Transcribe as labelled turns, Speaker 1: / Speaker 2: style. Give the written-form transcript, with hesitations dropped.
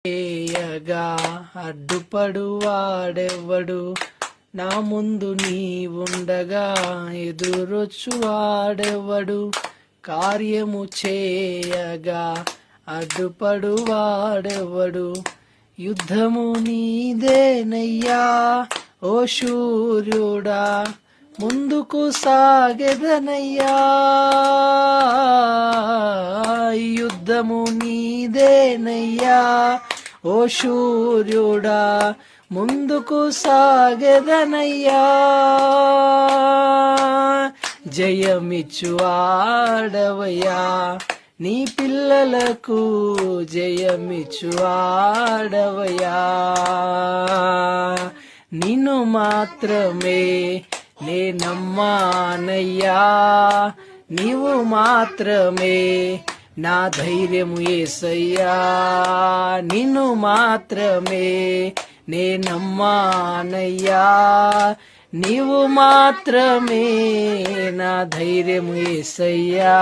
Speaker 1: చేయగా అడ్డుపడు వాడెవ్వడు, నా ముందు నీవుండగా ఎదురొచ్చు వాడెవ్వడు. కార్యము చేయగా అడ్డుపడు వాడెవ్వడు, యుద్ధము నీదేనయ్యా ఓ శూర్యుడా, ముందుకు సాగెదనయ్యా. యుద్ధము నీదేనయ్యా ఓ శూర్యుడా, ముందుకు సాగెదనయ్యా. జయమిచ్చు ఆడవయ్యా, నీ పిల్లలకు జయమిచ్చు ఆడవయ్యా. నిన్ను మాత్రమే నే నమ్మానయ్యా, నీవు మాత్రమే నా ధైర్యము యేసయ్యా. నిన్ను మాత్రమే నే నమ్మానయ్యా, నీవు మాత్రమే నా ధైర్యము యేసయ్యా.